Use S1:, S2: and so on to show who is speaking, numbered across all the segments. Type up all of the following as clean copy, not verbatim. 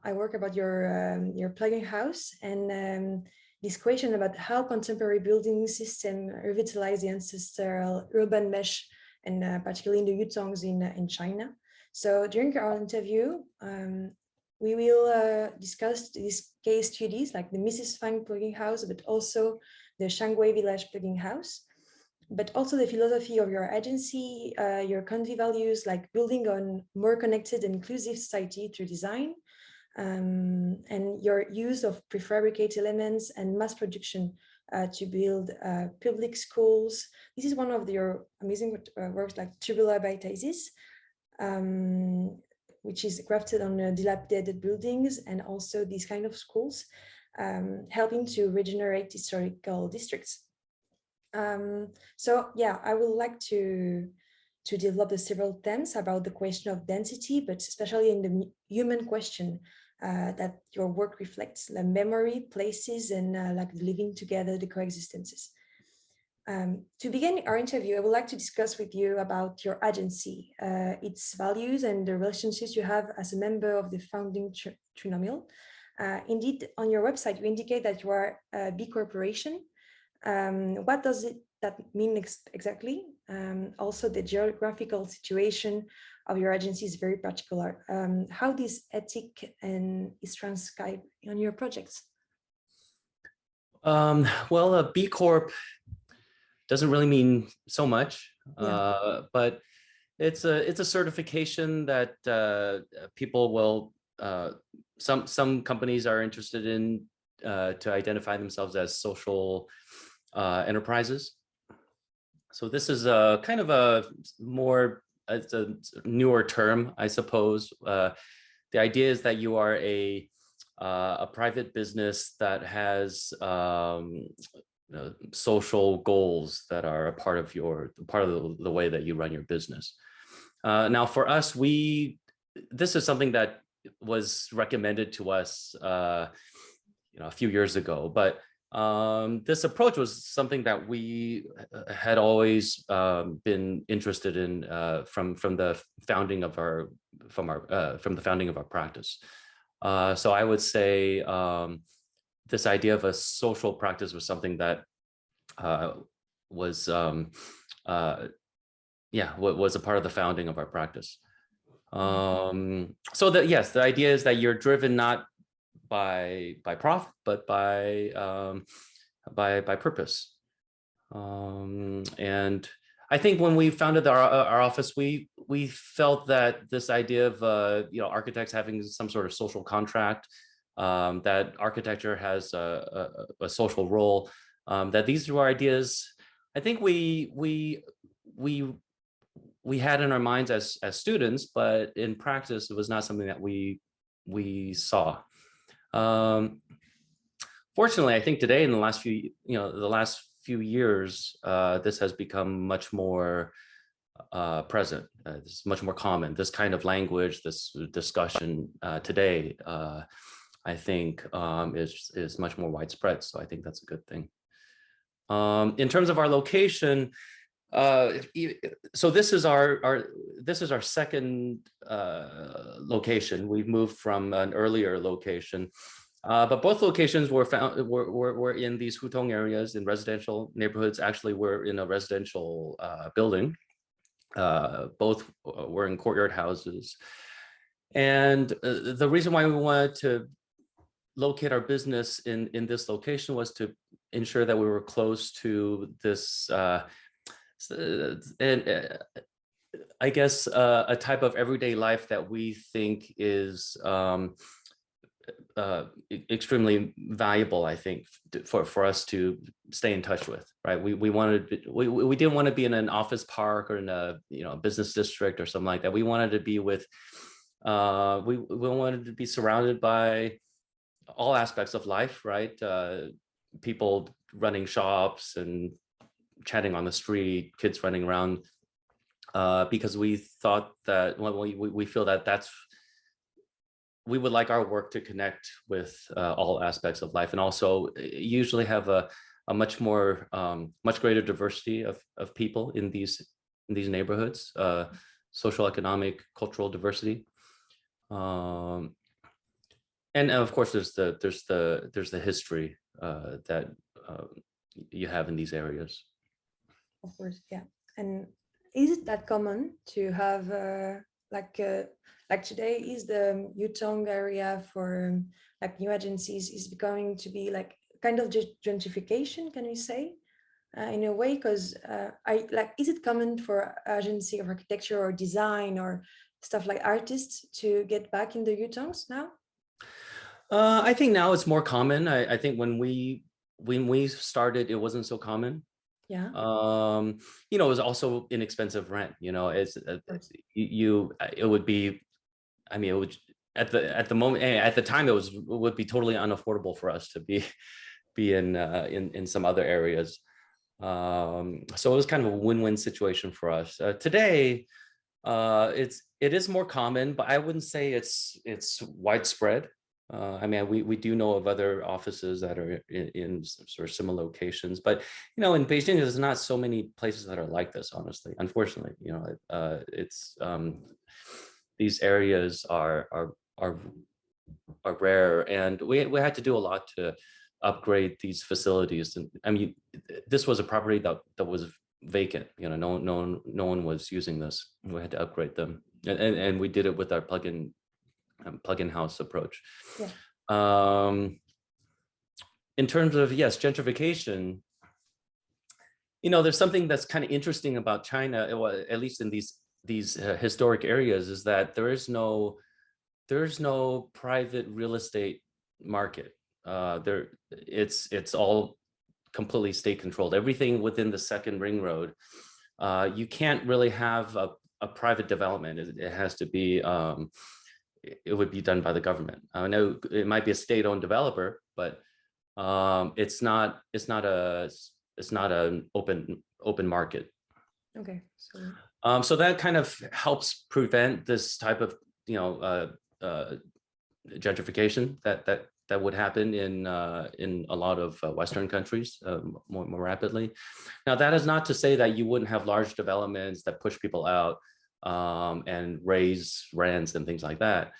S1: I work about your plugin house, and this question about how contemporary building system revitalize the ancestral urban mesh, and particularly in the Hutongs in China. So during our interview, we will discuss these case studies like the Mrs. Fang plugin house, but also the Shangwei village plugin house, but also the philosophy of your agency, your country values, like building on more connected and inclusive society through design, and your use of prefabricated elements and mass production to build public schools. This is one of your amazing works like Tubular Baitasis, which is crafted on dilapidated buildings and also these kind of schools, helping to regenerate historical districts. So yeah, I would like to develop the several themes about the question of density, but especially in the human question that your work reflects, the memory, places, and like living together, the coexistences. To begin our interview, I would like to discuss with you about your agency, its values, and the relationships you have as a member of the founding trinomial. Indeed, on your website, you indicate that you are a B corporation. What does that mean exactly? Also, the geographical situation of your agency is very particular. How this ethic is transcribed on your projects?
S2: Well, a B Corp doesn't really mean so much, but it's a certification that people will. Some companies are interested in to identify themselves as social enterprises. So this is a kind of a more, it's a newer term, I suppose. The idea is that you are a private business that has social goals that are a part of the way that you run your business. Now, for us, this is something that was recommended to us, a few years ago, but this approach was something that we had always been interested in from the founding of our practice. So I would say this idea of a social practice was something that was a part of the founding of our practice. So that, yes, the idea is that you're driven not by profit, but by purpose. And I think when we founded our office, we felt that this idea of architects having some sort of social contract, that architecture has a social role, that these were ideas I think we had in our minds as students, but in practice it was not something that we saw. Fortunately, I think today in the last few years, this has become much more present. It's much more common. This kind of language, this discussion today, I think is much more widespread. So I think that's a good thing. In terms of our location, so this is our second location. We've moved from an earlier location, but both locations were in these Hutong areas, in residential neighborhoods. Actually, we're in a residential building. Both were in courtyard houses, and the reason why we wanted to locate our business in this location was to ensure that we were close to this. And I guess a type of everyday life that we think is extremely valuable, I think, for us to stay in touch with, right? We didn't want to be in an office park or in a business district or something like that. We wanted to be with we wanted to be surrounded by all aspects of life, right? People running shops and chatting on the street, kids running around, because we thought that we feel that we would like our work to connect with all aspects of life, and also usually have a much greater diversity of people in these neighborhoods, social, economic, cultural diversity. And of course, there's the history that you have in these areas.
S1: Of course, yeah. And is it that common to have like today is the Hutong area for like new agencies is becoming to be like kind of gentrification, can we say, in a way? Because I like, is it common for agency of architecture or design or stuff like artists to get back in the Hutongs now?
S2: I think now it's more common. I think when we started, it wasn't so common.
S1: Yeah.
S2: You know, it was also inexpensive rent. You know, it's it would be, I mean, it would at the moment, at the time, it would be totally unaffordable for us to be in some other areas. So it was kind of a win-win situation for us. Today, it is more common, but I wouldn't say it's widespread. I mean, we do know of other offices that are in sort of similar locations, but you know, in Beijing, there's not so many places that are like this. Honestly, unfortunately, you know, it's these areas are rare, and we had to do a lot to upgrade these facilities. And I mean, this was a property that was vacant. You know, no one was using this. We had to upgrade them, and we did it with our plug-in house approach.
S1: Yeah.
S2: In terms of, yes, gentrification, you know, there's something that's kind of interesting about China, at least in these historic areas, is that there's no private real estate market. It's all completely state controlled. Everything within the second ring road, you can't really have a private development. It has to be, it would be done by the government. I know it might be a state-owned developer, but it's not an open market.
S1: Okay.
S2: So that kind of helps prevent this type of, you know, gentrification that would happen in a lot of Western countries more rapidly. Now, that is not to say that you wouldn't have large developments that push people out and raise rents and things like that.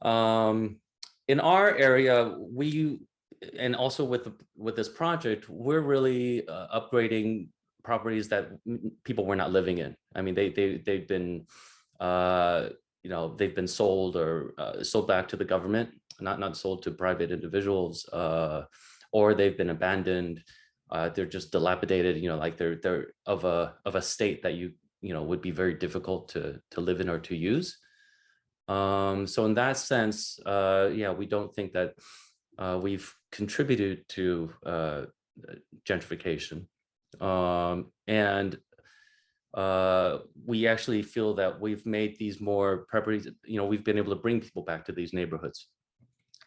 S2: In our area, and also with this project, we're really upgrading properties that people were not living in. I mean, they've been you know, they've been sold or sold back to the government, not sold to private individuals, or they've been abandoned. They're just dilapidated. You know, like they're of a state that you know would be very difficult to live in or to use. So in that sense, yeah, we don't think that we've contributed to gentrification, and we actually feel that we've made these more properties, you know, we've been able to bring people back to these neighborhoods.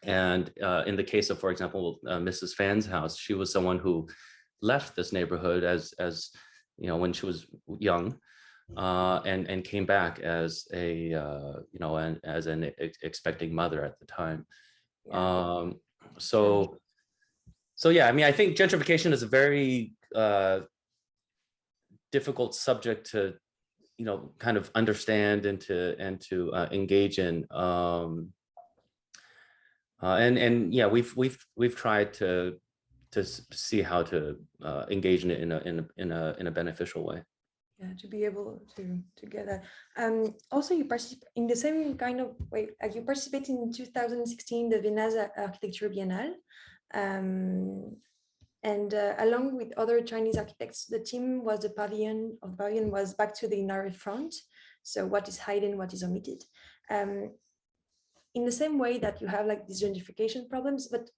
S2: And in the case of, for example, Mrs. Fan's house, she was someone who left this neighborhood as you know, when she was young, and came back as a you know, as an expecting mother at the time.
S1: Yeah.
S2: So yeah, I mean, I think gentrification is a very difficult subject to, you know, kind of understand and to engage in. And yeah, we've tried to see how to engage in it in a beneficial way.
S1: Yeah, to be able to get that. Also, you participate in the same kind of way. You participated in 2016 the Venice Architecture Biennale, and along with other Chinese architects, the team was the pavilion was back to the narrow front. So what is hidden, what is omitted. In the same way that you have like these gentrification problems, but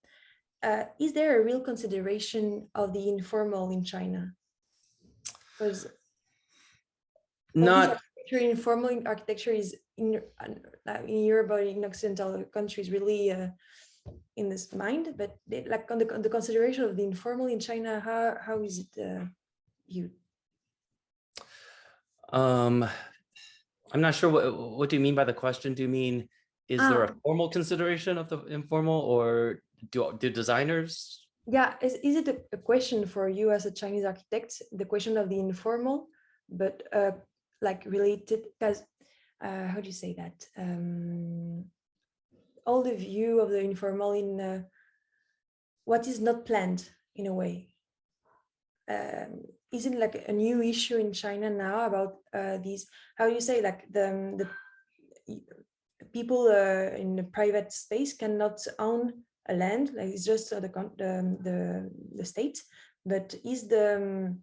S1: is there a real consideration of the informal in China? Because
S2: not
S1: informal architecture is in Europe or in Occidental countries really in this mind, but like on the consideration of the informal in China, how is it viewed?
S2: I'm not sure what do you mean by the question. Do you mean, is there a formal consideration of the informal, or do designers?
S1: Yeah, is it a question for you as a Chinese architect, the question of the informal, but like related, because how do you say that? all the view of the informal in what is not planned in a way. Isn't like a new issue in China now about these, how you say, like the people in the private space cannot own a land, like it's just the state, but is the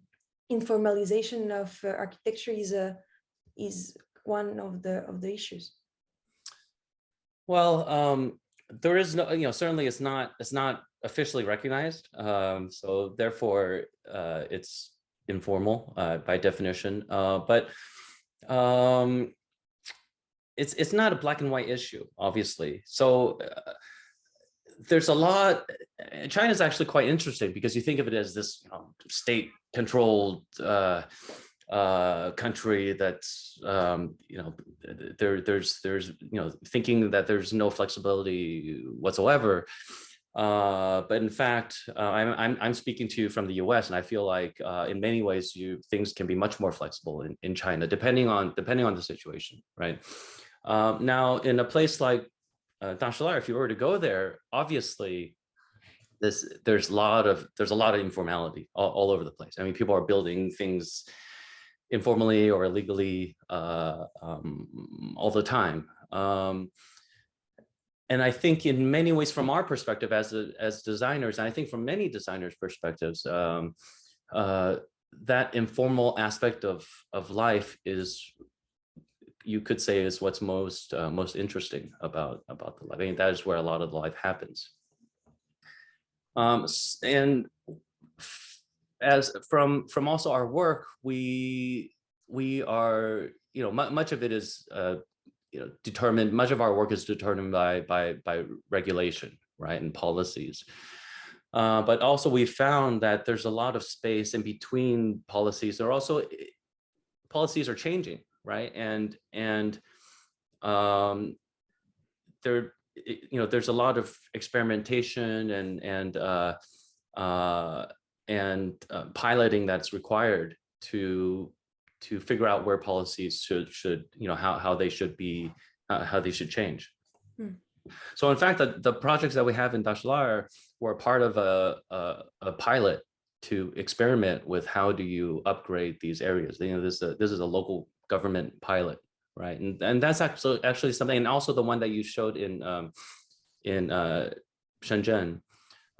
S1: informalization of architecture is one of the issues?
S2: Well, there is no, certainly it's not officially recognized. So therefore, it's informal by definition. But it's not a black and white issue, obviously. So there's a lot. China's actually quite interesting because you think of it as this state-controlled country that's there's thinking that there's no flexibility whatsoever. But in fact, I'm speaking to you from the US, and I feel like in many ways things can be much more flexible in China, depending on the situation, right? Now, in a place like Nationale, if you were to go there, obviously there's a lot of informality all over the place. I mean, people are building things informally or illegally all the time. And I think in many ways, from our perspective as designers, and I think from many designers' perspectives, that informal aspect of life is, you could say, is what's most interesting about the life. I mean, that is where a lot of the life happens. And as from also our work, we are, much of it is determined. Much of our work is determined by regulation, right, and policies. But also we found that there's a lot of space in between policies. There are also policies are changing, right, and there, there's a lot of experimentation and piloting that's required to figure out where policies should how they should be, how they should change. So in fact, the projects that we have in Nationale were part of a pilot to experiment with how do you upgrade these areas. This is a local government pilot, right? And that's actually something, and also the one that you showed in Shenzhen,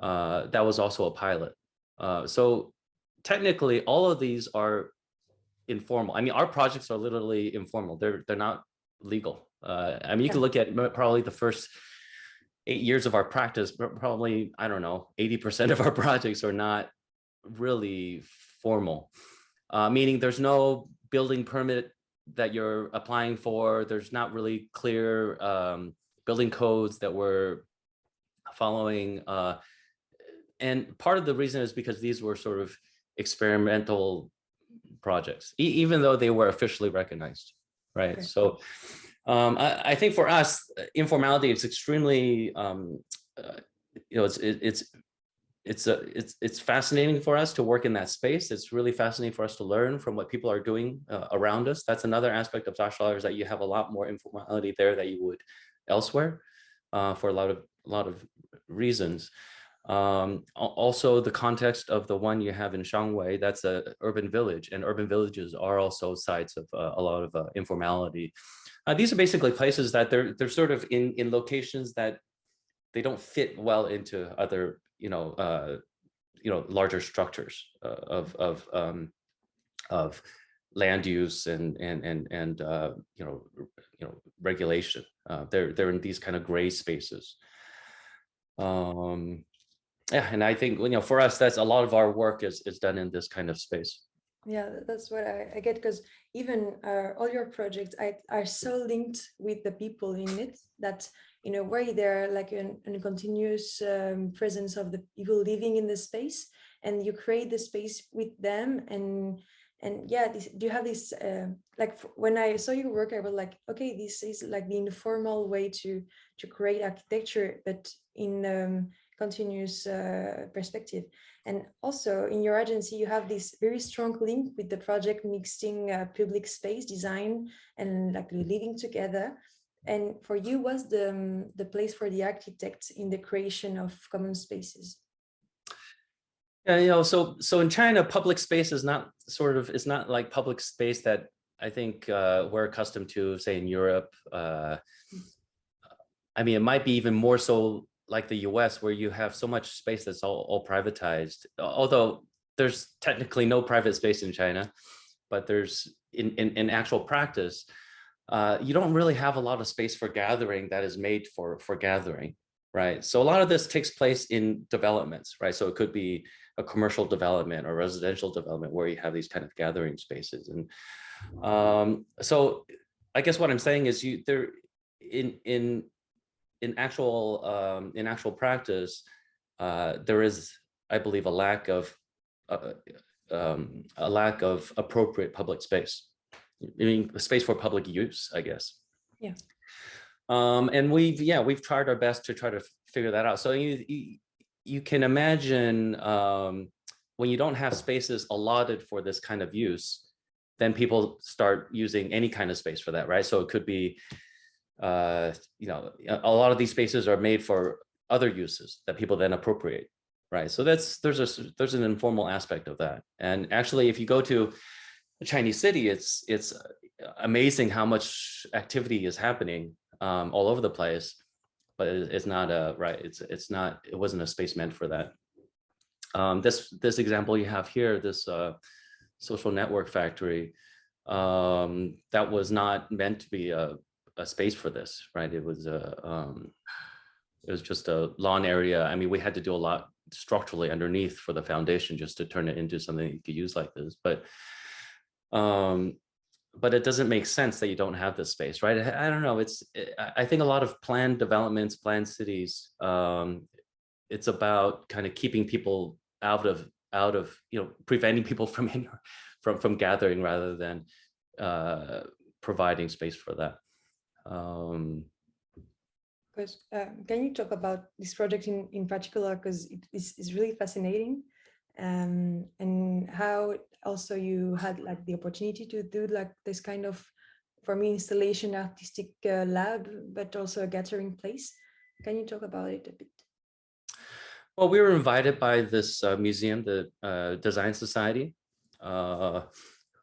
S2: that was also a pilot. So technically, all of these are informal. I mean, our projects are literally informal. They're not legal. I mean, you can look at probably the first 8 years of our practice, but probably, I don't know, 80% of our projects are not really formal, meaning there's no building permit that you're applying for. There's not really clear building codes that we're following. And part of the reason is because these were sort of experimental projects, even though they were officially recognized, right? Okay. So I think for us, informality is extremely, it's fascinating for us to work in that space. It's really fascinating for us to learn from what people are doing around us. That's another aspect of Nationale, is that you have a lot more informality there that you would elsewhere, for a lot of reasons. Also, the context of the one you have in Shangwei, that's an urban village, and urban villages are also sites of a lot of informality. These are basically places that they're sort of in locations that they don't fit well into other larger structures of land use and regulation. They're in these kind of gray spaces. Yeah, and I think for us, that's a lot of our work is done in this kind of space.
S1: Yeah, that's what I get, because even all your projects are so linked with the people in it that in a way they're like a continuous presence of the people living in the space, and you create the space with them. And yeah, do you have this like when I saw your work, I was like, okay, this is like the informal way to create architecture, but in continuous perspective. And also in your agency, you have this very strong link with the project mixing public space design and like living together. And for you, what's the place for the architect in the creation of common spaces?
S2: Yeah, so in China, public space is not it's not like public space that I think we're accustomed to, say in Europe. I mean, it might be even more so like the US, where you have so much space that's all privatized, although there's technically no private space in China, but there's in actual practice, you don't really have a lot of space for gathering that is made for gathering, right? So a lot of this takes place in developments, right? So it could be a commercial development or residential development where you have these kind of gathering spaces. And so I guess what I'm saying is in actual practice, there is, I believe, a lack of appropriate public space. I mean, space for public use, I guess.
S1: Yeah.
S2: And we've tried our best to try to figure that out. So you can imagine when you don't have spaces allotted for this kind of use, then people start using any kind of space for that, right? So it could be, a lot of these spaces are made for other uses that people then appropriate, right? So there's an informal aspect of that. And actually, if you go to a Chinese city, it's amazing how much activity is happening all over the place, but it's not right. It wasn't a space meant for that. This example you have here, this social network factory, that was not meant to be a space for this, right? It was just a lawn area. I mean, we had to do a lot structurally underneath for the foundation just to turn it into something you could use like this. But it doesn't make sense that you don't have this space, right? I don't know. I think a lot of planned developments, planned cities, it's about kind of keeping people out of preventing people from gathering rather than providing space for that.
S1: Because can you talk about this project in particular, because it's really fascinating, and how also you had like the opportunity to do like this kind of, for me, installation artistic lab, but also a gathering place. Can you talk about it a bit?
S2: Well, we were invited by this museum, the Design Society,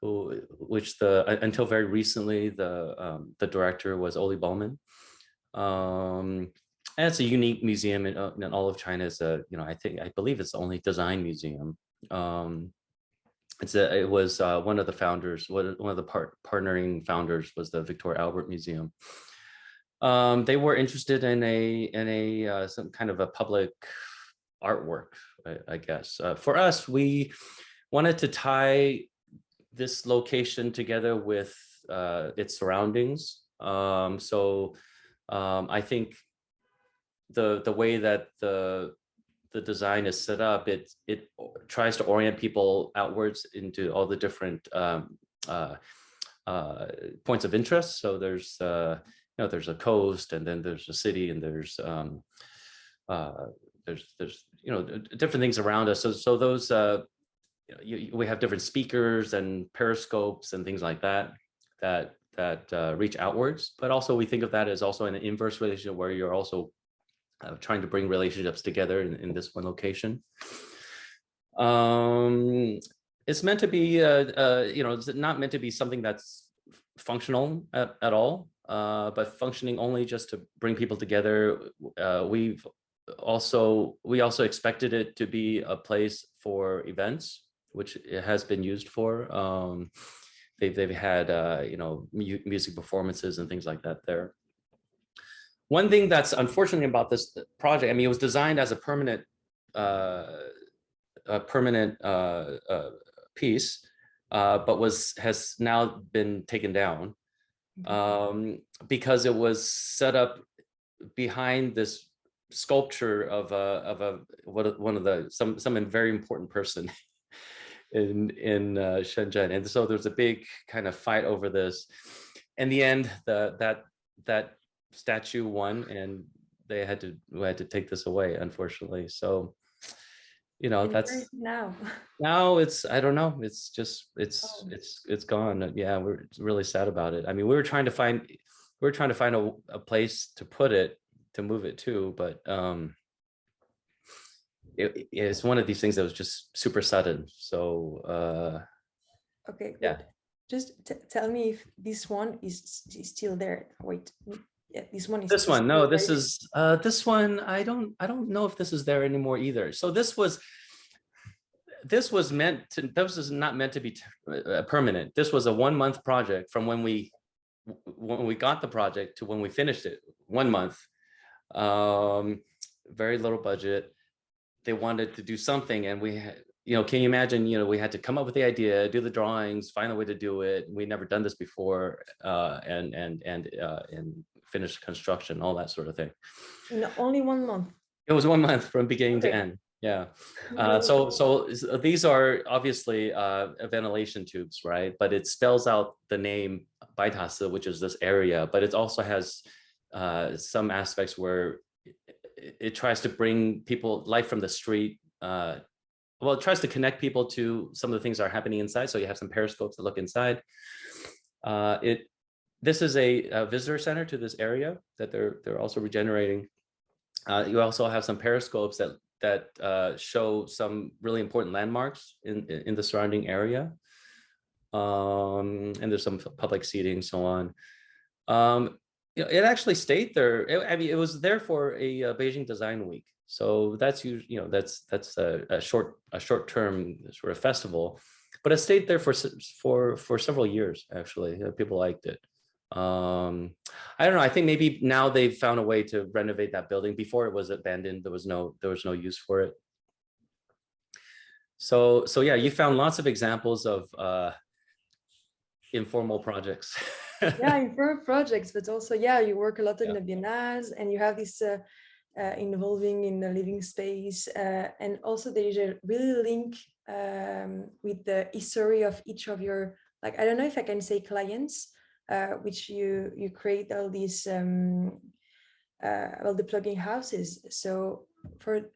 S2: which until very recently the director was Oli Bowman. And it's a unique museum in all of China. It's I believe it's the only design museum. It was one of the founders, one of the partnering founders was the Victoria Albert Museum. They were interested in some kind of a public artwork, I guess. For us, we wanted to tie this location together with its surroundings. I think the way that the design is set up, it tries to orient people outwards into all the different points of interest. So there's there's a coast, and then there's a city, and there's different things around us. So those we have different speakers and periscopes and things like that reach outwards, but also we think of that as also an inverse relationship where you're also trying to bring relationships together in this one location. It's meant to be, it's not meant to be something that's functional at all, but functioning only just to bring people together. We also expected it to be a place for events, which it has been used for. They've had music performances and things like that there. One thing that's unfortunately about this project, I mean, it was designed as a permanent piece, but has now been taken down because it was set up behind this sculpture of some very important person in Shenzhen, and so there's a big kind of fight over this. In the end, that statue won, and we had to take this away, unfortunately. So that's now it's, I don't know, it's just it's gone. Yeah, we're really sad about it. I mean, we were trying to find we're trying to find a place to put it, to move it to, but it's one of these things that was just super sudden. So
S1: Okay,
S2: yeah.
S1: Just tell me if this one is still there. Wait, yeah, this one is
S2: This one, no,
S1: still
S2: this
S1: there.
S2: is this one. I don't know if this is there anymore either. So this was meant to. This was not meant to be permanent. This was a 1-month project from when we got the project to when we finished it. 1 month. Very little budget. They wanted to do something, and we had, can you imagine, we had to come up with the idea, do the drawings, find a way to do it. We'd never done this before, and finish construction, all that sort of thing.
S1: In only 1 month.
S2: It was 1 month from beginning to end. Yeah. So these are obviously ventilation tubes, right? But it spells out the name Baitase, which is this area, but it also has some aspects where it tries to bring people life from the street. Well, it tries to connect people to some of the things that are happening inside. So you have some periscopes that look inside. This is a visitor center to this area that they're also regenerating. You also have some periscopes that show some really important landmarks in the surrounding area. And there's some public seating, so on. It actually stayed there. It was there for a Beijing Design Week. So that's that's a short term sort of festival, but it stayed there for several years. Actually, people liked it. I don't know. I think maybe now they've found a way to renovate that building. Before it was abandoned. There was no use for it. So yeah, you found lots of examples of informal projects.
S1: Yeah, informal projects, but also, yeah, you work a lot in the biennales, and you have this involving in the living space, and also there is a really link with the history of each of your, like, I don't know if I can say clients, which you create all these well, the plugin houses. So for,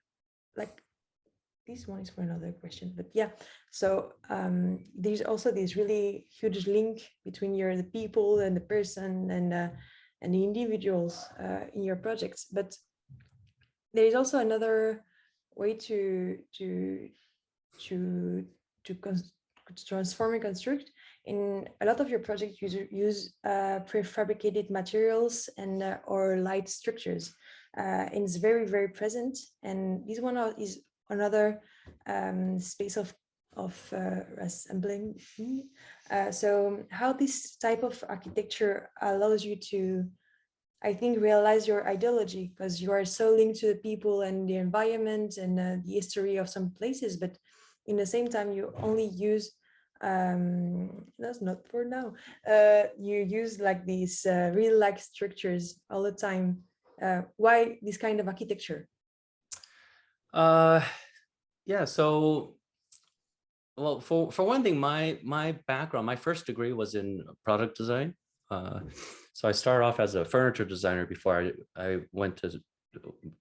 S1: like, this one is for another question, but yeah, so there's also this really huge link between the people and the person and the individuals in your projects. But there is also another way to transform and construct. In a lot of your projects, use prefabricated materials and or light structures, and it's very, very present. And this one is another space of assembling. So how this type of architecture allows you to, I think, realize your ideology, because you are so linked to the people and the environment and the history of some places, but in the same time you only use that's not for now, you use like these real like structures all the time. Why this kind of architecture?
S2: Yeah, so, well, for one thing, my background, my first degree was in product design. So I started off as a furniture designer before I went to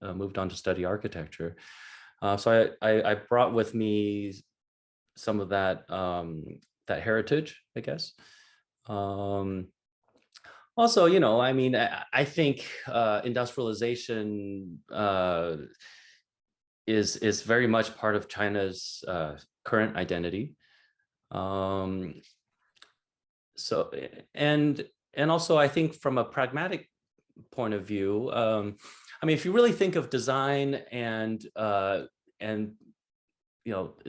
S2: moved on to study architecture. So I brought with me some of that that heritage, I guess. Also, I mean, I think industrialization is very much part of China's current identity. So and also, I think from a pragmatic point of view, I mean, if you really think of design and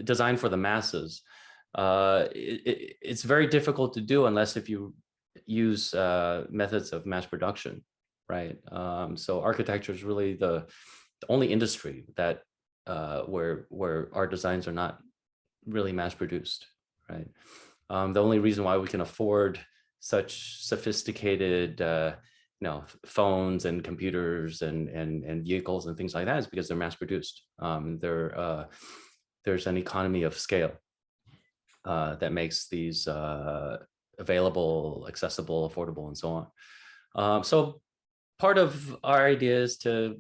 S2: design for the masses, it's very difficult to do unless if you use methods of mass production, right? So architecture is really the only industry that where our designs are not really mass produced, right? The only reason why we can afford such sophisticated phones and computers and vehicles and things like that is because they're mass produced. There's an economy of scale that makes these available, accessible, affordable, and so on. So part of our idea is to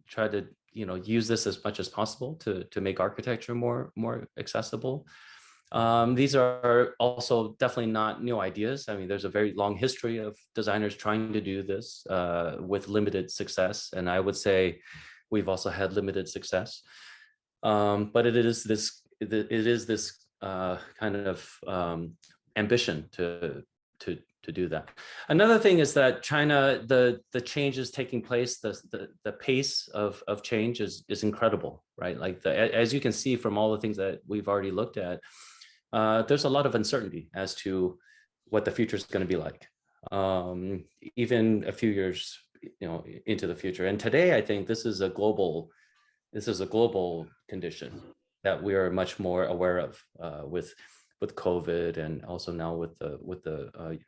S2: try to use this as much as possible to make architecture more accessible. These are also definitely not new ideas. I mean, there's a very long history of designers trying to do this with limited success. And I would say we've also had limited success. But it is this kind of ambition to do that. Another thing is that China, the changes taking place, the pace of change is incredible, right? Like as you can see from all the things that we've already looked at, there's a lot of uncertainty as to what the future is going to be like, even a few years, into the future. And today, I think this is a global condition that we are much more aware of with COVID, and also now with the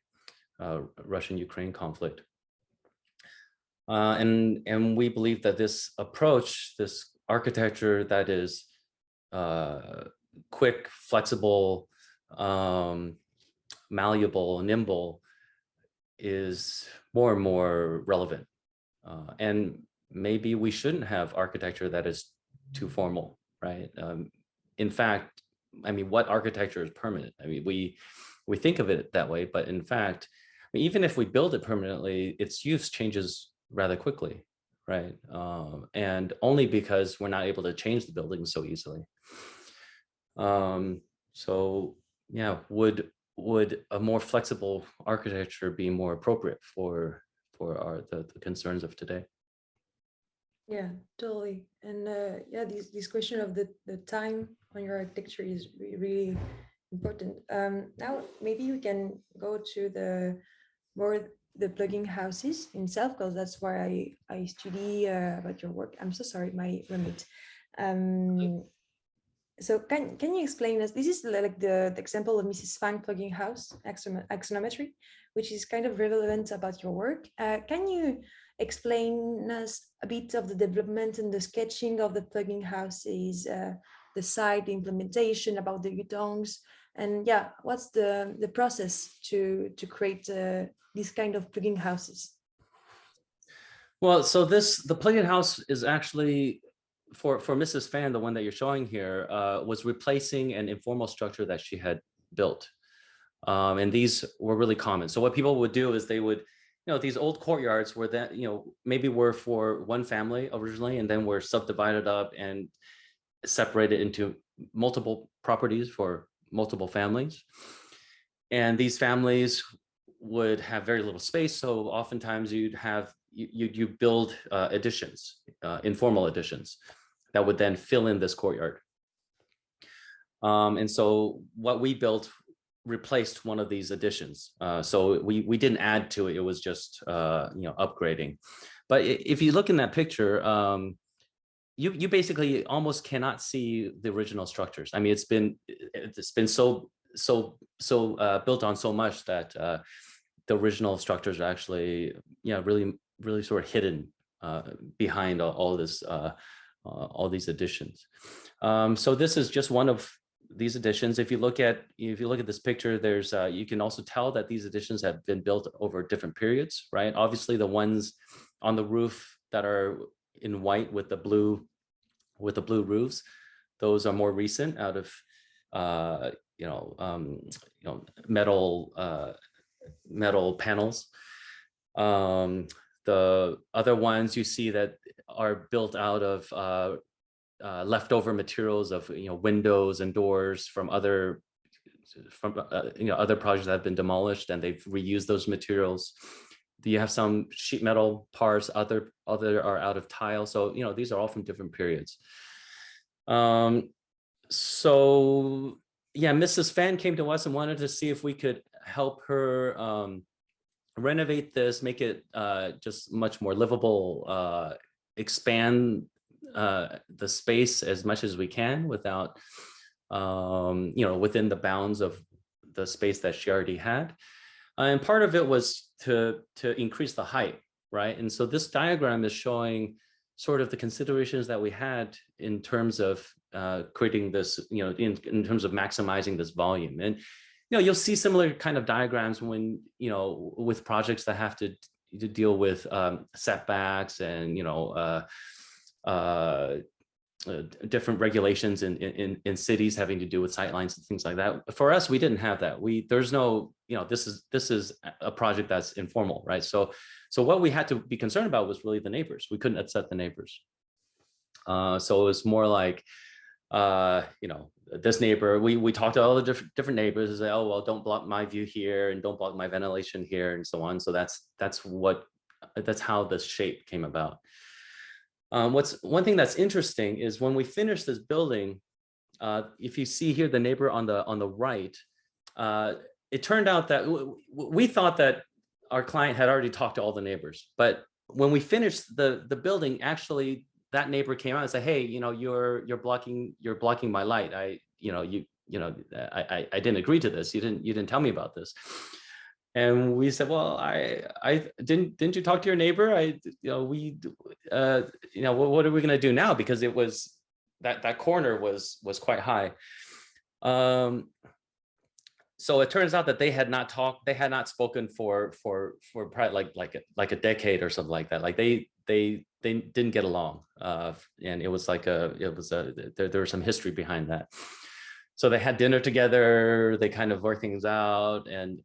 S2: Russian-Ukraine conflict. And we believe that this approach, this architecture that is quick, flexible, malleable, nimble, is more and more relevant. And maybe we shouldn't have architecture that is too formal, right? In fact, I mean, what architecture is permanent? I mean, we think of it that way, but in fact, I mean, even if we build it permanently, its use changes rather quickly, right? And only because we're not able to change the building so easily. So yeah, would a more flexible architecture be more appropriate for the concerns of today?
S1: Yeah, totally. And yeah, this question of the time on your architecture is really important. Now maybe we can go to the plugin houses itself, because that's where I study about your work. I'm so sorry, my roommate. So can you explain us? This is like the example of Mrs. Fang plugin house axonometry, which is kind of relevant about your work. Can you explain us a bit of the development and the sketching of the plugin houses, the site, the implementation, about the Hutongs, and yeah, what's the process to create these kind of plugin houses?
S2: Well, so the plugin house is actually for Mrs. Fan, the one that you're showing here, was replacing an informal structure that she had built. And these were really common. So what people would do is they would, these old courtyards were that, maybe were for one family originally, and then were subdivided up and separated into multiple properties for multiple families. And these families would have very little space. So oftentimes you'd have, you build additions, informal additions that would then fill in this courtyard. And so what we built replaced one of these additions. So we didn't add to it. It was just upgrading. But if you look in that picture, you basically almost cannot see the original structures. I mean, it's been so built on so much that the original structures are actually really sort of hidden behind all this all these additions. So this is just one of these additions. If you look at this picture, there's you can also tell that these additions have been built over different periods, right? Obviously, the ones on the roof that are in white with the blue roofs, those are more recent, out of metal panels. The other ones you see that are built out of leftover materials of windows and doors from other projects that have been demolished, and they've reused those materials. You have some sheet metal parts, other are out of tile. So these are all from different periods. So yeah, Mrs. Fan came to us and wanted to see if we could help her renovate this, make it just much more livable, expand the space as much as we can without within the bounds of the space that she already had. And part of it was to increase the height, right? And so this diagram is showing sort of the considerations that we had in terms of creating this, in terms of maximizing this volume. And you'll see similar kind of diagrams when with projects that have to deal with setbacks and different regulations in cities having to do with sightlines and things like that. For us, we didn't have that. There's no, this is a project that's informal, right? So what we had to be concerned about was really the neighbors. We couldn't upset the neighbors. So it was more like, this neighbor, we talked to all the different neighbors and say, oh, well, don't block my view here and don't block my ventilation here and so on. So that's how the shape came about. One thing that's interesting is when we finished this building, if you see here the neighbor on the right, it turned out that we thought that our client had already talked to all the neighbors, but when we finished the building, actually that neighbor came out and said, hey, you're blocking my light. I didn't agree to this. You didn't tell me about this. And we said, well, I didn't you talk to your neighbor? What are we going to do now? Because it was that corner was quite high. So it turns out that they had not spoken for probably like a decade or something like that. Like they didn't get along, and it was there was some history behind that. So they had dinner together, they kind of worked things out, and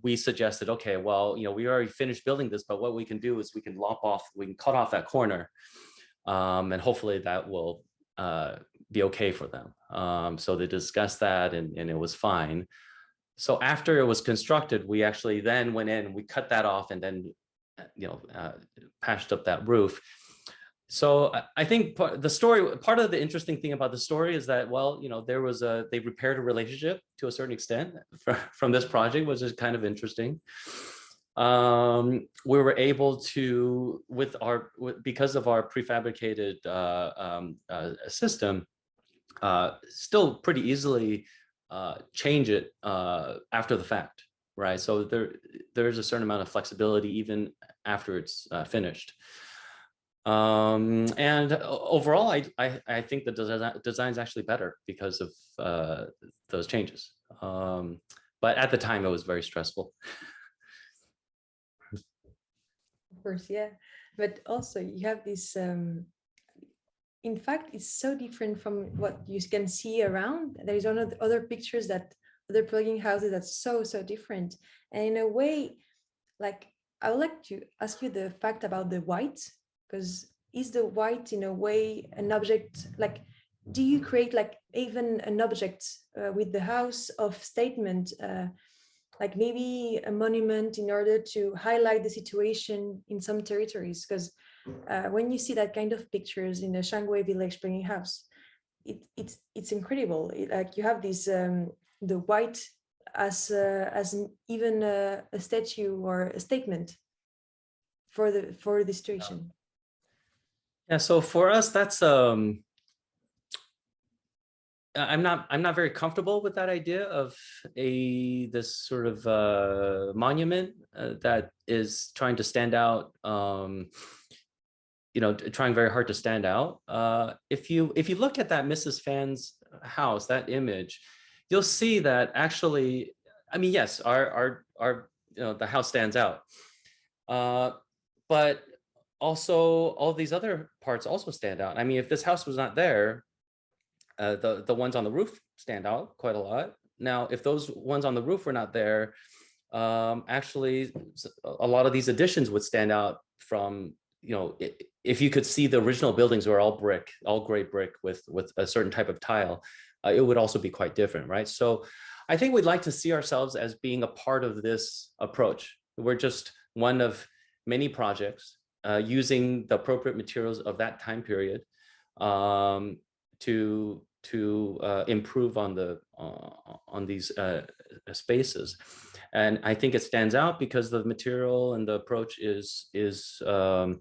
S2: we suggested, okay, well, we already finished building this, but what we can do is we can cut off that corner, and hopefully that will be okay for them. So they discussed that, and it was fine. So after it was constructed, we actually then went in, we cut that off, and then patched up that roof. So I think part of the interesting thing about the story is that, well, they repaired a relationship to a certain extent from this project, which is kind of interesting. We were able to, because of our prefabricated system, still pretty easily change it after the fact, right? So there's a certain amount of flexibility even after it's finished. And overall, I think the design is actually better because of those changes. But at the time, it was very stressful.
S1: Of course, yeah. But also you have this, in fact, it's so different from what you can see around. There is other pictures that other plugging houses that's so different. And in a way, like, I would like to ask you the fact about the white, because is the white in a way an object, like, do you create like even an object with the house of statement, like maybe a monument in order to highlight the situation in some territories? Because when you see that kind of pictures in the Shangwei village plugging house, it's incredible. Like you have this the white as even a statue or a statement for the situation.
S2: Yeah, so for us, that's I'm not very comfortable with that idea of this sort of monument that is trying to stand out, trying very hard to stand out. If you look at that Mrs. Fan's house, that image, you'll see that actually, I mean, yes, our the house stands out, but also all these other parts also stand out. I mean, if this house was not there, the ones on the roof stand out quite a lot. Now, if those ones on the roof were not there, actually a lot of these additions would stand out from, if you could see the original buildings were all brick, all gray brick with a certain type of tile, it would also be quite different, right? So I think we'd like to see ourselves as being a part of this approach. We're just one of many projects using the appropriate materials of that time period to improve on these spaces. And I think it stands out because the material and the approach is more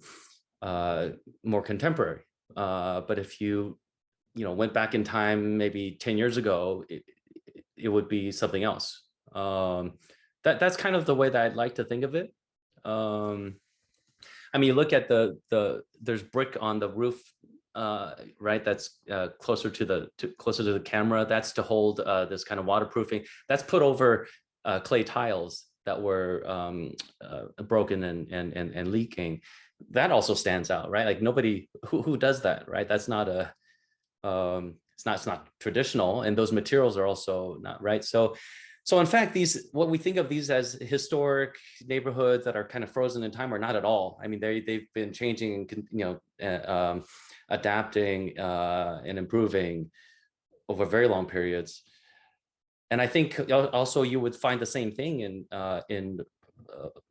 S2: contemporary. But if you went back in time, maybe 10 years ago, it would be something else. That's kind of the way that I'd like to think of it. I mean, you look at there's brick on the roof, right? That's closer to the camera. That's to hold this kind of waterproofing. That's put over clay tiles that were broken and leaking. that also stands out, right? Like nobody who does that, right? That's not a it's not traditional, and those materials are also not right. So in fact, what we think of these as historic neighborhoods that are kind of frozen in time are not at all. I mean, they've been changing and adapting and improving over very long periods. And I think also you would find the same thing in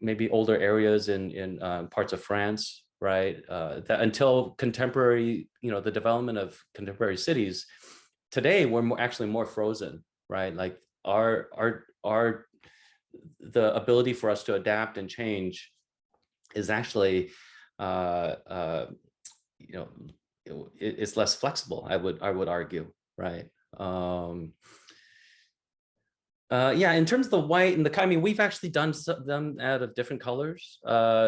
S2: maybe older areas in parts of France, right? That until contemporary, the development of contemporary cities, today we're actually more frozen, right? Like the ability for us to adapt and change is actually it's less flexible, I would argue, right? Yeah, in terms of the white and the, I mean, we've actually done them out of different colors.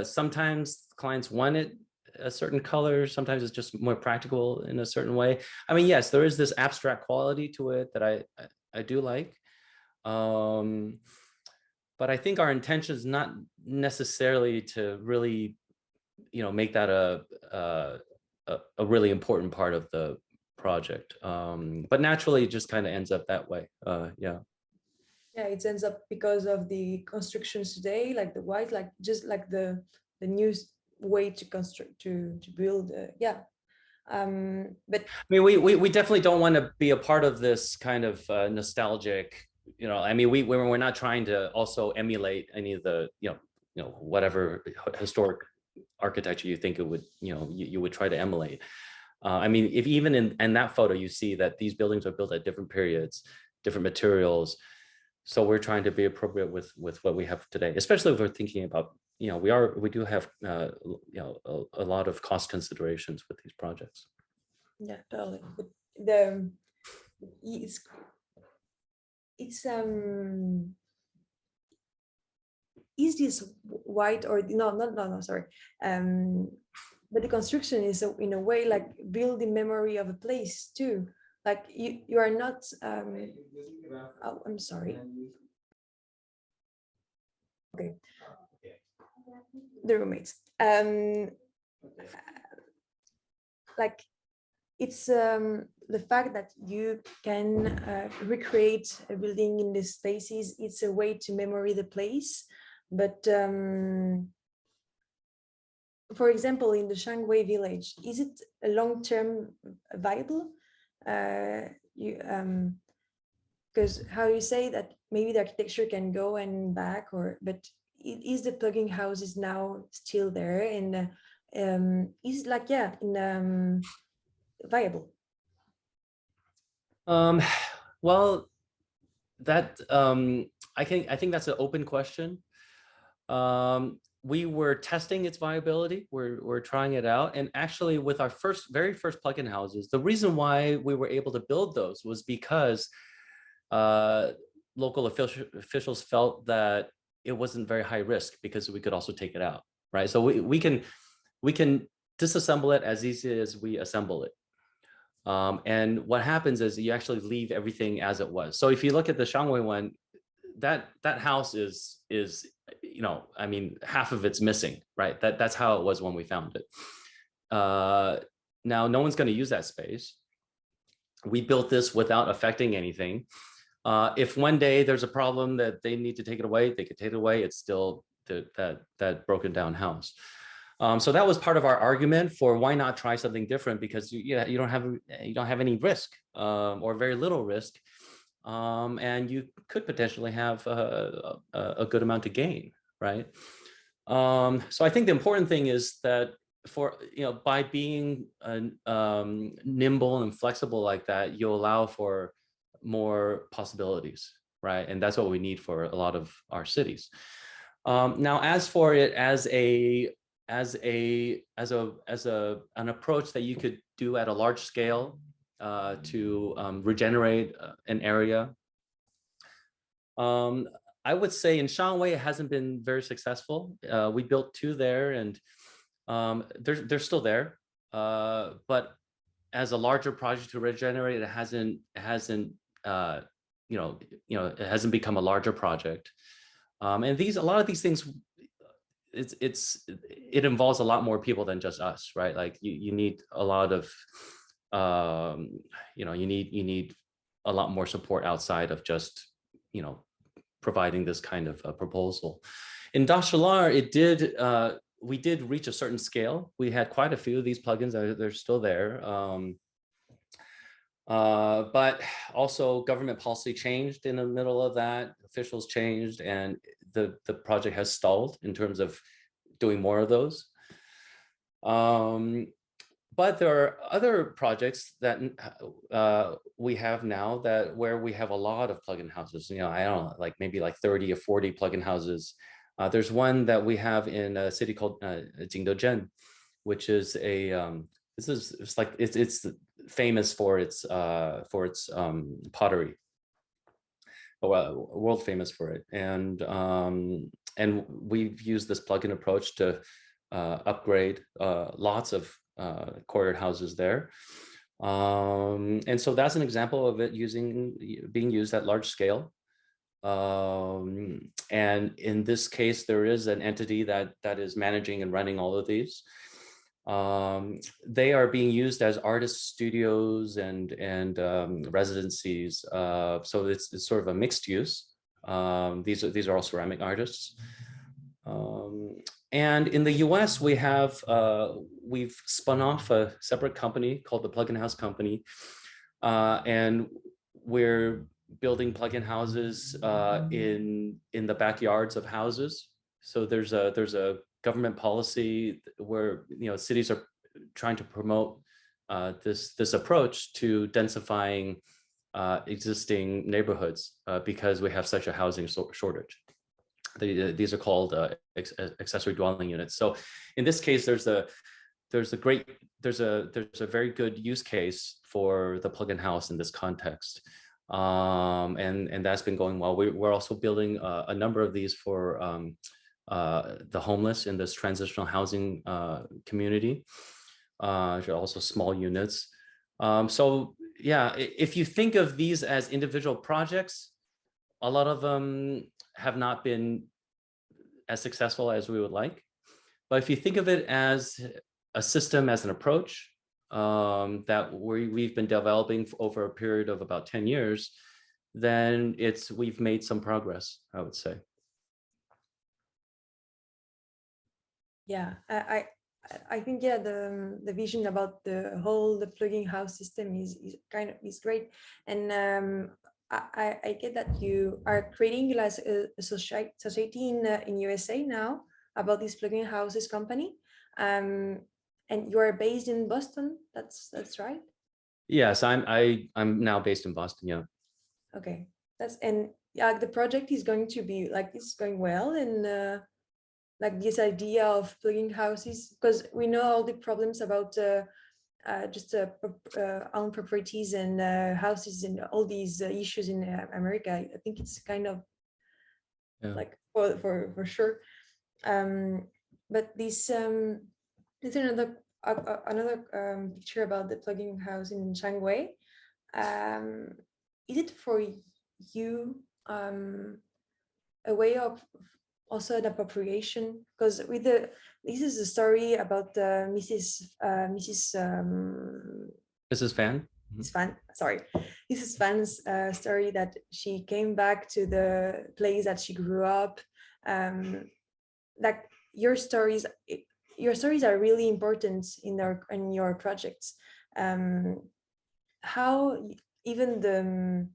S2: Sometimes clients want it a certain color, sometimes it's just more practical in a certain way. I mean, yes, there is this abstract quality to it that I do like. But I think our intention is not necessarily to really, make that a really important part of the project. But naturally, it just kind of ends up that way. Yeah.
S1: Yeah, it ends up because of the constructions today, like the white, like just like the new way to construct, to build. Yeah. But
S2: I mean, we definitely don't want to be a part of this kind of nostalgic, I mean, we're not trying to also emulate any of the, whatever historic architecture you think it would, you would try to emulate. I mean, if even in that photo, you see that these buildings are built at different periods, different materials. So we're trying to be appropriate with what we have today, especially if we're thinking about, we do have, a lot of cost considerations with these projects.
S1: Yeah, totally. But it's is this white or no, sorry. But the construction is in a way like build the memory of a place too. Like you are not, oh, I'm sorry. Okay. The roommates. Like it's the fact that you can recreate a building in these spaces. It's a way to memory the place. But for example, in the Shangwei village, is it a long-term viable? Because how you say that maybe the architecture can go and back, but is the plugging houses now still there, and is like viable?
S2: Well, that I think that's an open question. We were testing its viability. We're trying it out, and actually, with our very first plug-in houses, the reason why we were able to build those was because local officials felt that it wasn't very high risk because we could also take it out, right? So we can disassemble it as easy as we assemble it. And what happens is you actually leave everything as it was. So if you look at the Shangwei one, that house is I mean, half of it's missing, right? That's how it was when we found it. Now no one's going to use that space. We built this without affecting anything. If one day there's a problem that they need to take it away, they could take it away. It's still that broken down house. So that was part of our argument for why not try something different, because you don't have any risk or very little risk, and you could potentially have a good amount to gain, right? So I think the important thing is that by being nimble and flexible like that, you allow for more possibilities, right? And that's what we need for a lot of our cities. Now, as for it as an approach that you could do at a large scale to regenerate an area, I would say in Shangwei it hasn't been very successful. We built 2 there, and they're still there, but as a larger project to regenerate, it hasn't become a larger project. And a lot of these things, it involves a lot more people than just us, right? Like you need a lot of, you need a lot more support outside of just, providing this kind of proposal. In Nationale, we did reach a certain scale. We had quite a few of these plugins. They're still there. But also government policy changed in the middle of that. Officials changed, and the project has stalled in terms of doing more of those. But there are other projects that we have now where we have a lot of plugin houses. I don't know, like maybe like 30 or 40 plugin houses. There's one that we have in a city called Guangdong, which is it's famous for its pottery, world famous for it, and we've used this plugin approach to upgrade lots of courtyard houses there, and so that's an example of it being used at large scale. And in this case, there is an entity that is managing and running all of these. They are being used as artist studios and residencies. So it's sort of a mixed use. These are all ceramic artists. And in the US, we've spun off a separate company called the Plugin House Company, and we're building plugin houses in the backyards of houses. So there's a government policy where cities are trying to promote this approach to densifying existing neighborhoods because we have such a housing shortage. These are called accessory dwelling units. So in this case, there's a very good use case for the plugin house in this context. And that's been going well. We're also building a number of these for the homeless in this transitional housing community, also small units. So yeah, if you think of these as individual projects, a lot of them have not been as successful as we would like. But if you think of it as a system, as an approach that we've been developing over a period of about 10 years, then we've made some progress, I would say.
S1: Yeah, I think, yeah, the vision about the plugin house system is great, and I get that you are creating like a society in USA now about this plugin houses company, and you are based in Boston. That's right.
S2: Yes, I'm now based in Boston. Yeah.
S1: Okay, yeah, the project is going to be like, it's going well, and like this idea of plugin houses, because we know all the problems about just own properties and houses and all these issues in America. I think it's kind of like for sure. But this is another picture about the plugin house in Shangwei. Is it for you a way of also an appropriation? Because this is a story about Mrs.
S2: Fan.
S1: Mrs. Fan, sorry. Mrs. Fan's story that she came back to the place that she grew up. Like your stories are really important in your projects. How even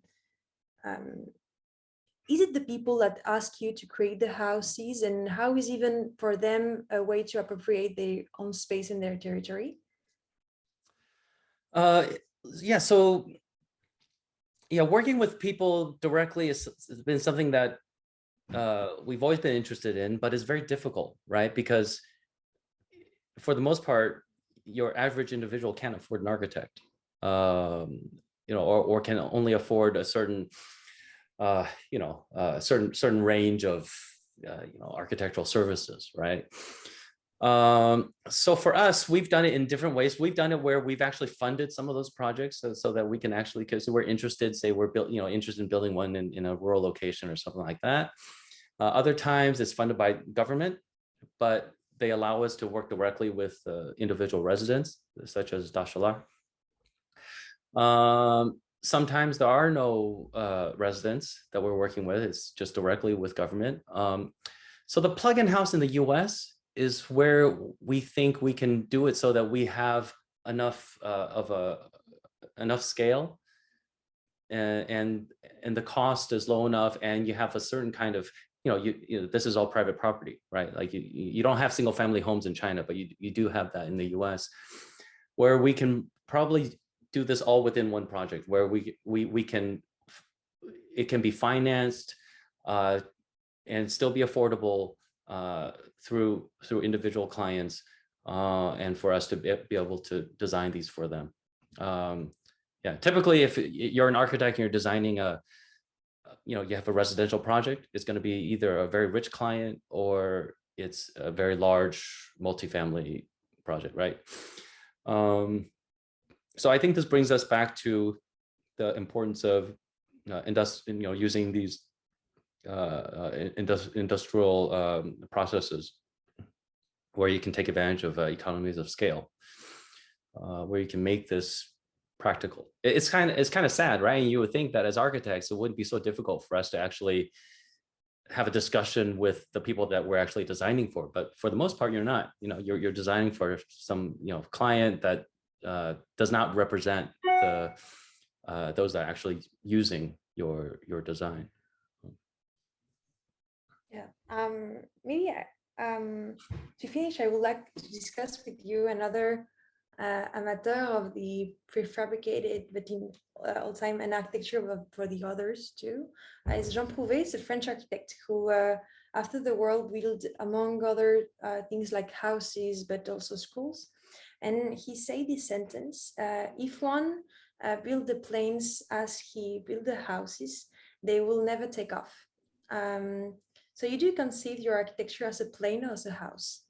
S1: is it the people that ask you to create the houses, and how is even for them a way to appropriate their own space in their territory?
S2: Yeah, so yeah, working with people directly has been something that we've always been interested in, but it's very difficult, right? Because for the most part, your average individual can't afford an architect, or can only afford a certain certain range of architectural services, right? So for us, we've done it in different ways. We've done it where we've actually funded some of those projects so that we can actually, because we're interested, say we're interested in building one in a rural location or something like that. Other times it's funded by government, but they allow us to work directly with individual residents, such as Nationale. Sometimes there are no residents that we're working with. It's just directly with government. So the plug-in house in the US is where we think we can do it so that we have enough enough scale and the cost is low enough, and you have a certain kind of, you know, this is all private property, right? Like you don't have single family homes in China, but you do have that in the US, where we can probably do this all within one project, where we can, it can be financed and still be affordable through individual clients, and for us to be able to design these for them. Yeah, typically if you're an architect and you're designing you have a residential project, it's going to be either a very rich client or it's a very large multifamily project, right? So I think this brings us back to the importance of using these industrial processes where you can take advantage of economies of scale, where you can make this practical. It's kind of sad, right? And you would think that as architects, it wouldn't be so difficult for us to actually have a discussion with the people that we're actually designing for. But for the most part, you're not. You're designing for some client that does not represent those that are actually using your design.
S1: Yeah. Maybe to finish, I would like to discuss with you another amateur of the prefabricated, but in all-time an architecture for the others too. Is Jean Prouvé, a French architect who, after the world, built among other things like houses, but also schools. And he said this sentence: if one build the planes as he built the houses, they will never take off. So you do conceive your architecture as a plane or as a house?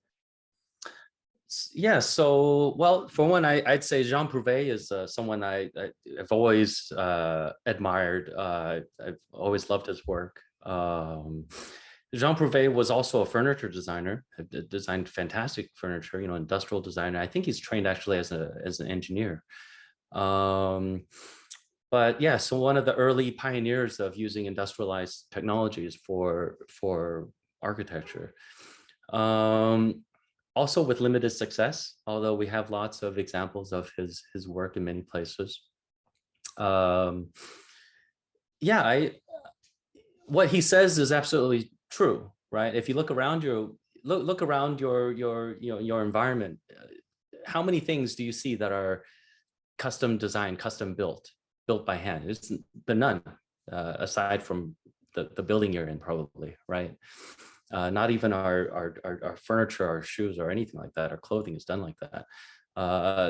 S2: Yeah, so, well, for one, I'd say Jean Prouvé is someone I've always admired. I've always loved his work. Jean Prouvé was also a furniture designer, designed fantastic furniture, industrial designer. I think he's trained actually as an engineer. But yeah, so one of the early pioneers of using industrialized technologies for architecture. Also with limited success, although we have lots of examples of his work in many places. Yeah, what he says is absolutely true, right? If you look around your environment, how many things do you see that are custom designed, custom built by hand? It's none, aside from the building you're in, probably, right? Not even our furniture, our shoes, or anything like that. Our clothing is done like that.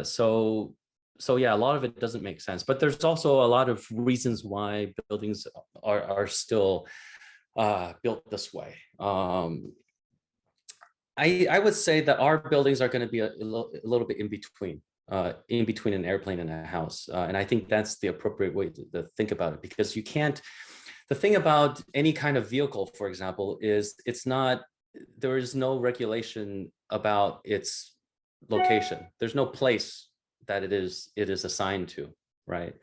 S2: So yeah, a lot of it doesn't make sense. But there's also a lot of reasons why buildings are still built this way. I would say that our buildings are going to be a little bit in between an airplane and a house, and I think that's the appropriate way to think about it, because you can't. The thing about any kind of vehicle, for example, is there is no regulation about its location. There's no place that it is assigned to, right?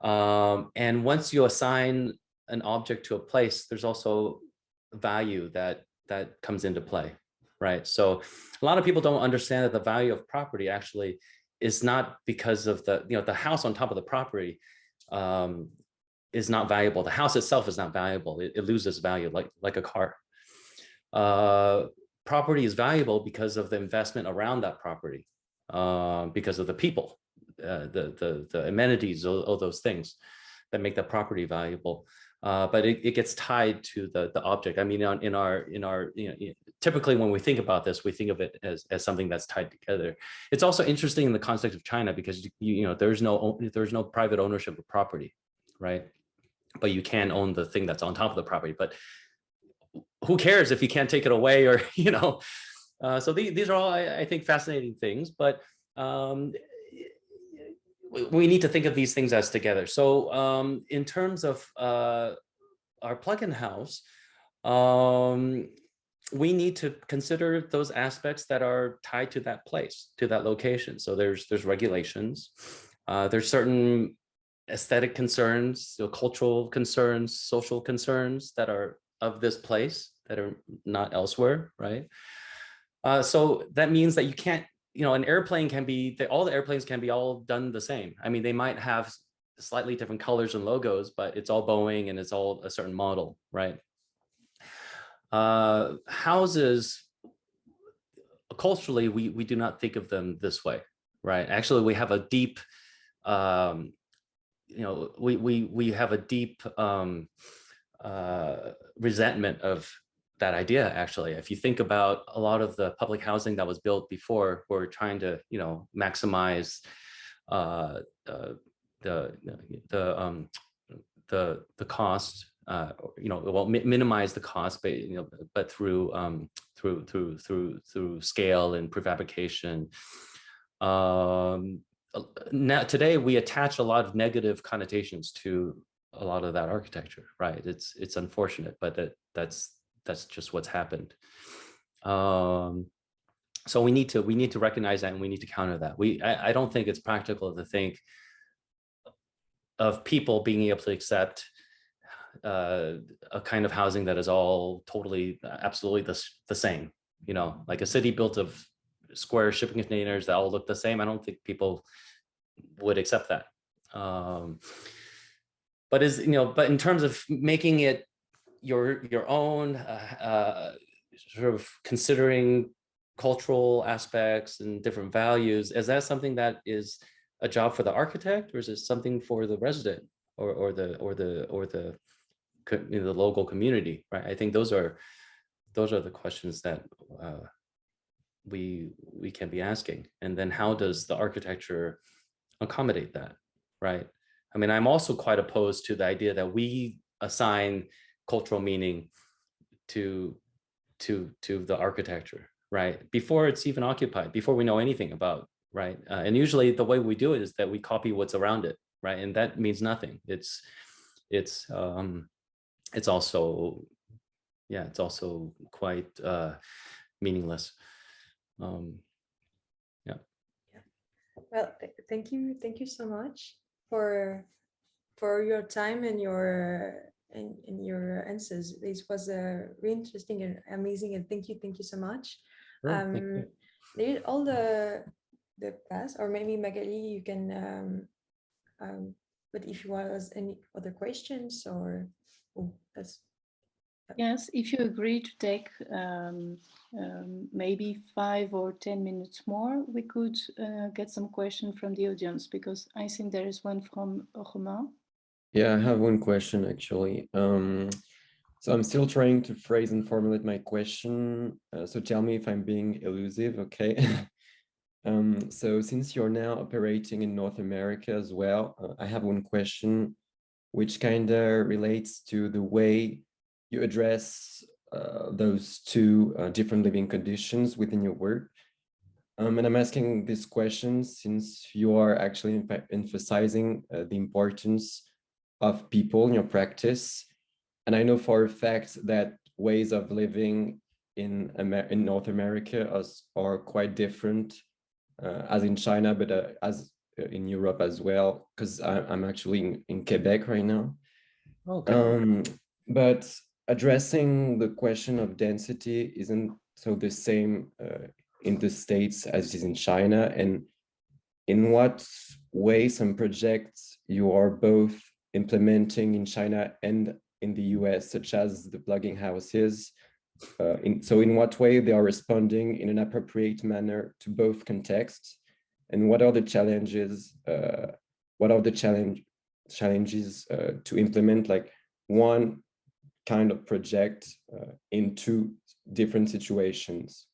S2: And once you assign an object to a place, there's also value that comes into play, right? So a lot of people don't understand that the value of property actually is not because of the house on top of the property is not valuable. The house itself is not valuable. It loses value like a car. Property is valuable because of the investment around that property, because of the people, the amenities, all those things that make that property valuable. But it gets tied to the object. I mean, in our typically when we think about this, we think of it as something that's tied together. It's also interesting in the context of China because there's no private ownership of property, right? But you can own the thing that's on top of the property. But who cares if you can't take it away, or so these are all I think fascinating things. But we need to think of these things as together. So in terms of our plug-in house, we need to consider those aspects that are tied to that place, to that location. So there's regulations, there's certain aesthetic concerns, cultural concerns, social concerns that are of this place that are not elsewhere, right? So that means that you can't, an airplane can be, all the airplanes can be all done the same. I mean, they might have slightly different colors and logos, but it's all Boeing and it's all a certain model, right? Houses, culturally, we do not think of them this way, right? Actually, we have a deep, we have a deep resentment of that idea. Actually, if you think about a lot of the public housing that was built before, we're trying to, maximize the cost, minimize the cost, but through scale and prefabrication. Now today we attach a lot of negative connotations to a lot of that architecture, right? It's unfortunate, but that's just what's happened. So we need to recognize that, and we need to counter that. I don't think it's practical to think of people being able to accept a kind of housing that is all totally, absolutely the same. Like a city built of square shipping containers that all look the same. I don't think people would accept that. But in terms of making it your own, sort of considering cultural aspects and different values, is that something that is a job for the architect, or is it something for the resident or the local community, right? I think those are the questions that we can be asking. And then how does the architecture accommodate that, right? I mean, I'm also quite opposed to the idea that we assign cultural meaning to the architecture, right? Before it's even occupied, before we know anything about, right? And usually the way we do it is that we copy what's around it, right? And that means nothing. It's also, yeah, it's also quite meaningless. Yeah.
S1: Well, thank you so much for your time and your answers. This was really interesting and amazing, and thank you so much.
S2: Sure,
S1: All the past, or maybe Magali, you can but if you want us any other questions, or that's
S3: yes, if you agree to take maybe 5 or 10 minutes more, we could get some questions from the audience, because I think there is one from Romain.
S4: Yeah, I have one question actually. So I'm still trying to phrase and formulate my question. So tell me if I'm being elusive, okay? So since you're now operating in North America as well, I have one question which kind of relates to the way you address those two different living conditions within your work. And I'm asking this question since you are actually emphasizing the importance of people in your practice. And I know for a fact that ways of living in North America are quite different, as in China, but as in Europe as well, because I'm actually in Quebec right now.
S2: Okay.
S4: But addressing the question of density isn't so the same in the States as it is in China. And in what way some projects you are both implementing in China and in the US, such as the plugging houses, so in what way they are responding in an appropriate manner to both contexts, and what are the challenges? Challenges to implement like one kind of project in two different situations?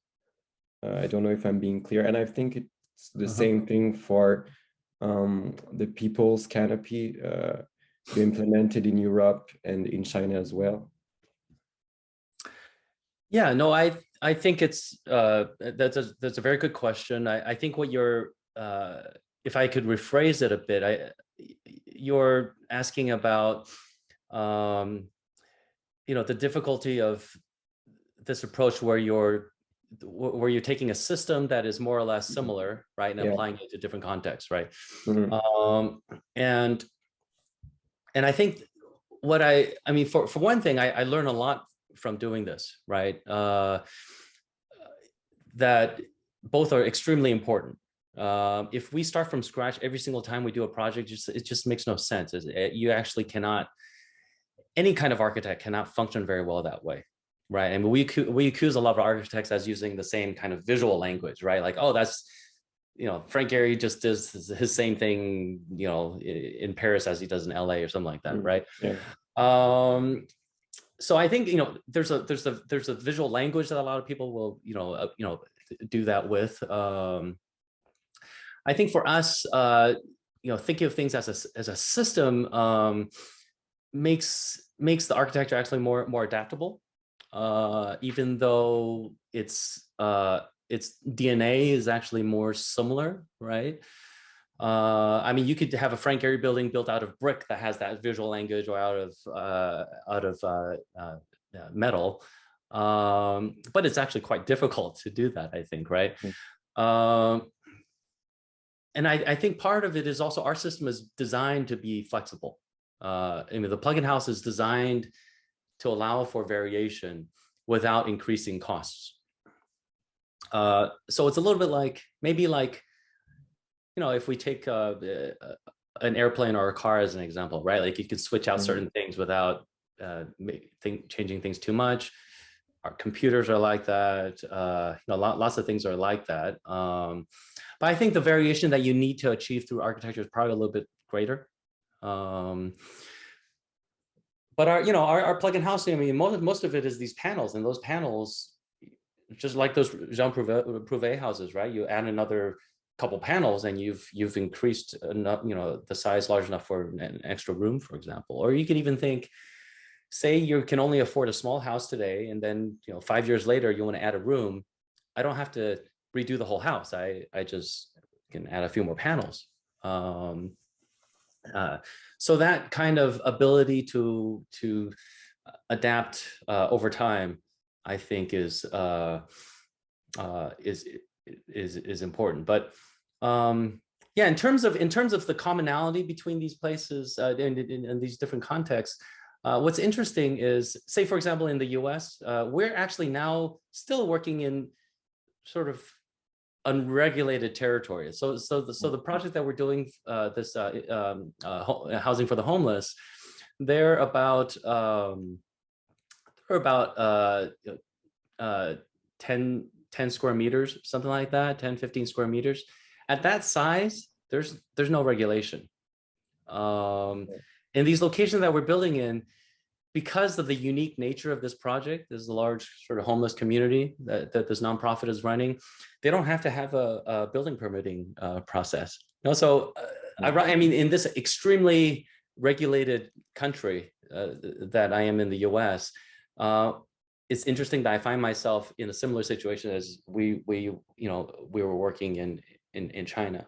S4: I don't know if I'm being clear, and I think it's the same thing for the people's canopy you implemented in Europe and in China as well.
S2: Yeah, no, I think it's that's a very good question. I think what you're, if I could rephrase it a bit, you're asking about the difficulty of this approach where you're taking a system that is more or less similar, right, and applying it to different contexts, right? And I think what I mean, for one thing, I learn a lot from doing this, right? That both are extremely important. If we start from scratch every single time we do a project, it just makes no sense. You actually cannot, any kind of architect cannot function very well that way, right? And we accuse a lot of architects as using the same kind of visual language, right? Like, oh, that's, you know, Frank Gehry just does his same thing, you know, in Paris as he does in LA or something like that, right? So I think, you know, there's a visual language that a lot of people will, you know, do that with. I think for us, you know, thinking of things as a system makes the architecture actually more adaptable, even though its DNA is actually more similar, right? I mean, you could have a Frank Gehry building built out of brick that has that visual language, or out of metal, but it's actually quite difficult to do that, I think, right? And I think part of it is also our system is designed to be flexible. I mean, the plug-in house is designed to allow for variation without increasing costs. So it's a little bit like, maybe like, you know, if we take an airplane or a car as an example, right? Like you can switch out certain things without changing things too much. Our computers are like that. You know, lots of things are like that. But I think the variation that you need to achieve through architecture is probably a little bit greater. But our plug-in house, I mean, most of it is these panels, and those panels, just like those Jean Prouvé houses, right? You add another couple panels and you've increased enough, you know, the size large enough for an extra room, for example. Or you can even think, say you can only afford a small house today, and then, you know, 5 years later you want to add a room. I don't have to redo the whole house. I just can add a few more panels. So that kind of ability to adapt over time, I think, is important. But yeah, in terms of the commonality between these places in these different contexts, what's interesting is, say, for example, in the US, we're actually now still working in sort of unregulated territory. So the project that we're doing, this housing for the homeless, they're about 10 square meters, something like that, 10, 15 square meters. At that size, there's no regulation. In these locations that we're building in, because of the unique nature of this project, there's a large sort of homeless community that this nonprofit is running. They don't have to have a building permitting process. You know, so I mean, in this extremely regulated country that I am in the US, it's interesting that I find myself in a similar situation as we were working in China.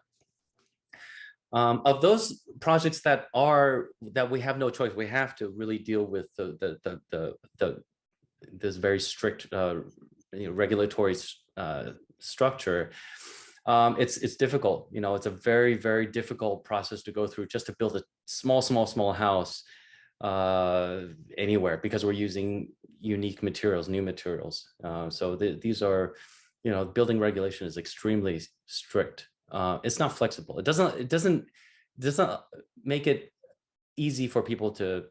S2: Of those projects that we have no choice, we have to really deal with this very strict regulatory structure. It's difficult. You know, it's a very, very difficult process to go through just to build a small house anywhere, because we're using unique materials, new materials. So these are, you know, building regulation is extremely strict. It's not flexible. It doesn't make it easy for people to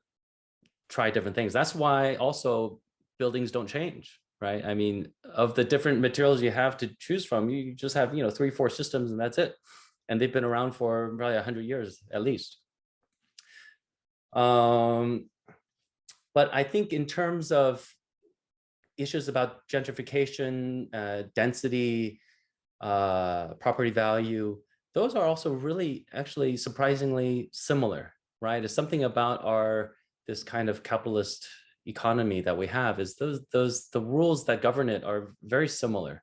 S2: try different things. That's why also buildings don't change, right? I mean, of the different materials you have to choose from, you just have, 3-4 systems and that's it. And they've been around for probably 100 years at least. But I think in terms of issues about gentrification, density, property value, those are also really actually surprisingly similar, right? It's something about this kind of capitalist economy that we have, is the rules that govern it are very similar.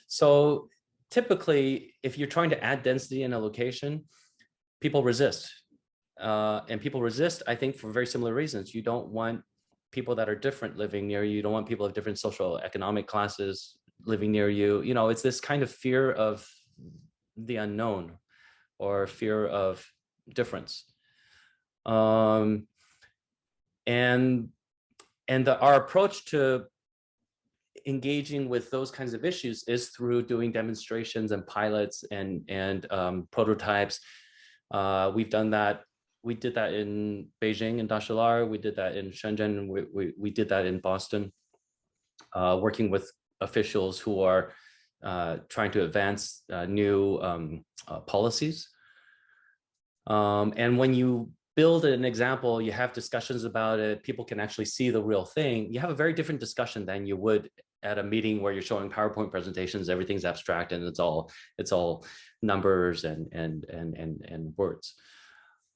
S2: So typically, if you're trying to add density in a location, people resist. And people resist, I think, for very similar reasons. You don't want people that are different living near you. You don't want people of different social economic classes living near you. You know, it's this kind of fear of the unknown or fear of difference. And our approach to engaging with those kinds of issues is through doing demonstrations and pilots and prototypes. We've done that. We did that in Beijing and Nationale. We did that in Shenzhen. We did that in Boston, working with officials who are trying to advance new policies. And when you build an example, you have discussions about it, people can actually see the real thing. You have a very different discussion than you would at a meeting where you're showing PowerPoint presentations, everything's abstract and it's all numbers and words.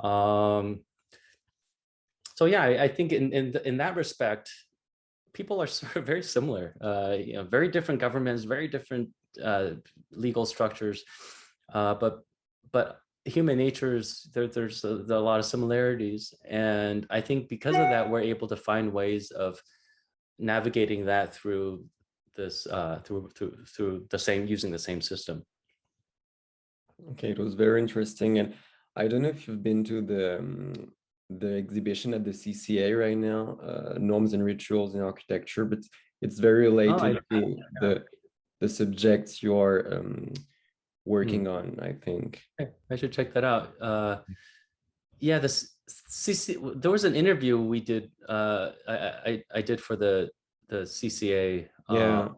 S2: So yeah, I think in that respect, people are sort of very similar, you know, very different governments, very different legal structures, but human natures, there's a lot of similarities. And I think because of that, we're able to find ways of navigating that through this, through the same, using the same system.
S4: Okay, it was very interesting. And I don't know if you've been to the exhibition at the CCA right now, Norms and Rituals in Architecture, but it's very related to the subjects you're working on, I think.
S2: I should check that out. Yeah, there was an interview we did. I did for the CCA.
S4: Yeah.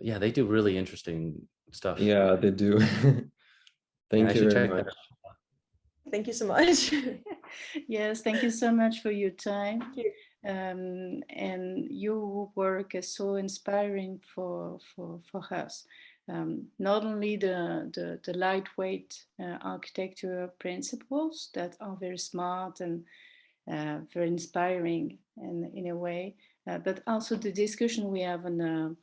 S2: Yeah, they do really interesting stuff.
S4: Yeah, they do. Thank you very much.
S1: Thank you so much.
S3: Yes, thank you so much for your time. And your work is so inspiring for us. Not only the lightweight architecture principles that are very smart and very inspiring in a way, but also the discussion we have on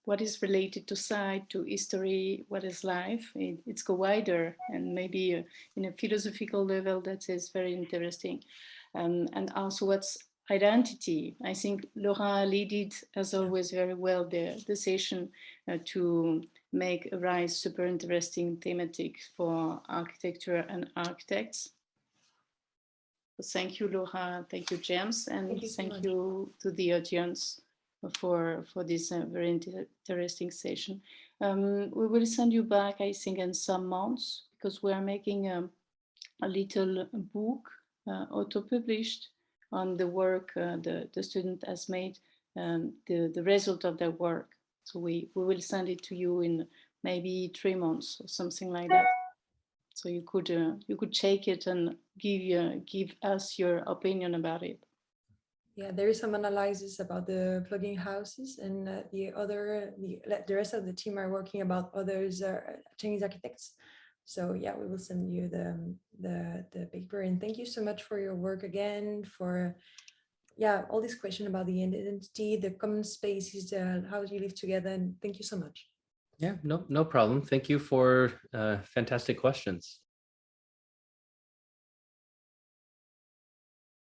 S3: what is related to site, to history, what is life. It's go wider and maybe in a philosophical level that is very interesting. And also what's identity. I think Laura led it as always very well the session to make a rise super interesting thematic for architecture and architects. So thank you, Laura. Thank you, James, and thank you to the audience for this very interesting session. We will send you back, I think, in some months because we are making a little book auto-published on the work the student has made, the result of their work. So we will send it to you in maybe 3 months or something like that. So you could check it and give us your opinion about it.
S1: Yeah, there is some analysis about the plugin houses, and the rest of the team are working about others Chinese architects. So yeah, we will send you the paper, and thank you so much for your work again, for all this question about the identity, the common spaces, how you live together, and thank you so much.
S2: Yeah, no problem. Thank you for fantastic questions.